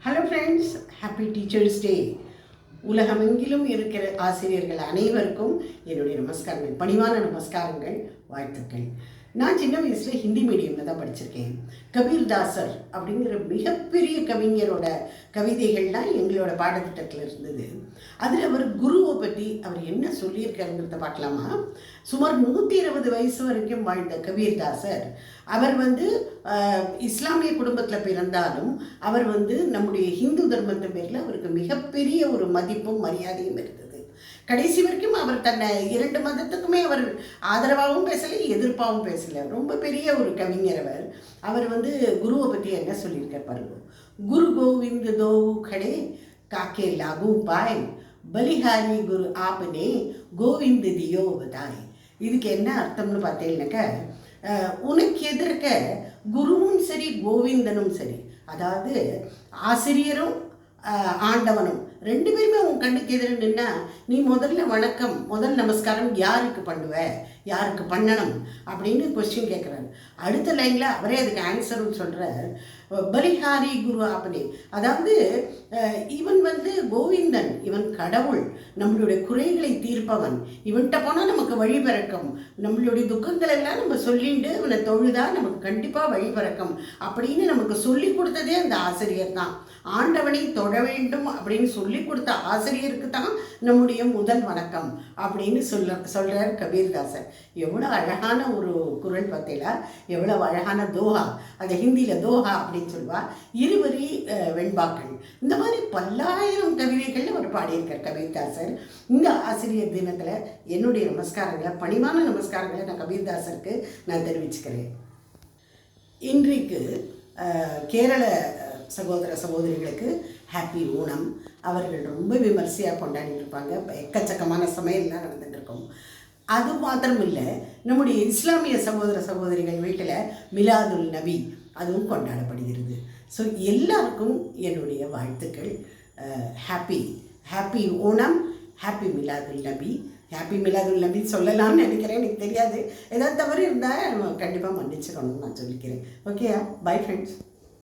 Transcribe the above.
Hello friends, happy teachers day. உலகமெங்கிலும் இருக்கிற ஆசிரியர்கள் அனைவருக்கும் என்னுடைய நமஸ்காரங்கள், பணிவான நமஸ்காரங்கள், வாழ்த்துக்கள். நான் சின்ன வயசில் ஹிந்தி மீடியமில் தான் படிச்சிருக்கேன். கபீர்தாசர் அப்படிங்கிற மிகப்பெரிய கவிஞரோட கவிதைகள்லாம் எங்களோட பாடத்திட்டத்தில் இருந்தது. அதில் அவர் குருவை பற்றி அவர் என்ன சொல்லியிருக்காருங்கிறத பார்க்கலாமா? சுமார் 120 வயசு வரைக்கும் வாழ்ந்த கபீர்தாசர் அவர் இஸ்லாமிய குடும்பத்தில் பிறந்தாலும் அவர் நம்முடைய ஹிந்து தர்மத்தின் பேரில் அவருக்கு மிகப்பெரிய ஒரு மதிப்பும் மரியாதையும் இருந்தது. கடைசி வரைக்கும் அவர் தன்னை 2 மதத்துக்குமே அவர் ஆதரவாகவும் பேசலை, எதிர்ப்பாகவும் பேசலை. ரொம்ப பெரிய ஒரு கவிஞர் அவர். அவர் குருவை பற்றி என்ன சொல்லியிருக்கார் பாருங்க. குரு கோவிந்த் தோ खड़े काके लागू पाए बलिहारी குரு ஆப்னே கோவிந்த் தியோ பதாய். இதுக்கு என்ன அர்த்தம்னு பார்த்தீங்கன்னாக்க, உனக்கு எதிர்க்க குருவும் சரி கோவிந்தனும் சரி, அதாவது ஆசிரியரும் ஆண்டவனும் 2 பேருமே உன் கண்ணுக்கு எதிர நின்னா நீ முதல்ல வணக்கம், முதல் நமஸ்காரம் யாருக்கு பண்ணுவ, யாருக்கு பண்ணணும் அப்படின்னு கொஸ்டின் கேட்குறாரு. அடுத்த லைனில் அவரே அதுக்கு ஆன்சரும் சொல்கிறார். பலிஹாரி குரு ஆப்னே, அதாவது இவன் கோவிந்தன், இவன் கடவுள், நம்மளுடைய குறைகளை தீர்ப்பவன், இவன்கிட்ட போனால் நமக்கு வழி பிறக்கும், நம்மளுடைய துக்கங்களெல்லாம் நம்ம சொல்லிட்டு இவனை தொழுதா நமக்கு கண்டிப்பாக வழி பிறக்கும் அப்படின்னு நமக்கு சொல்லி கொடுத்ததே அந்த ஆசிரியர் தான். ஆண்டவனை தொழ வேண்டும் அப்படின்னு சொல்லி கொடுத்த ஆசிரியருக்கு தான் நம்முடைய முதல் வணக்கம் அப்படின்னு சொல்கிறார் கபீர்தாசர். எவ்வளோ அழகான ஒரு குரல் பார்த்தீங்களா, எவ்வளோ அழகான தோஹா, அந்த ஹிந்தியில் தோஹா அப்படின்னு சொல்லுவாள், இருவரி வெண்பாக்கள். இந்த மாதிரி பல்லாயிரம் கவிதைகள் அவர் பாடியிருக்கார் கபீர்தாசர். இந்த ஆசிரியர் தினத்தில் என்னுடைய நமஸ்காரங்களை, பணிவான நமஸ்காரங்களை நான் கபீர்தாசருக்கு நான் தெரிவிச்சுக்கிறேன். இன்றைக்கு கேரள சகோதர சகோதரிகளுக்கு ஹாப்பி ஓணம். அவர்கள் ரொம்ப விமர்சையாக கொண்டாடிட்டு இருப்பாங்க. எக்கச்சக்கமான சமையல்லாம் நடந்துகிட்டு இருக்கும். அது மாத்திரம் இல்லை, நம்முடைய இஸ்லாமிய சகோதர சகோதரிகள் வீட்டில் மிலாதுல் நபி அதுவும் கொண்டாடப்படுகிறது. ஸோ எல்லாருக்கும் என்னுடைய வாழ்த்துக்கள். ஹாப்பி ஓணம், ஹாப்பி மிலாதுல் நபி. ஹாப்பி மிலாதுல் நபி சொல்லலாம்னு நினைக்கிறேன், எனக்கு தெரியாது. ஏதாவது தவறு இருந்தால் கண்டிப்பாக மன்னிச்சுக்கணும்னு நான் சொல்லிக்கிறேன். Okay, bye friends.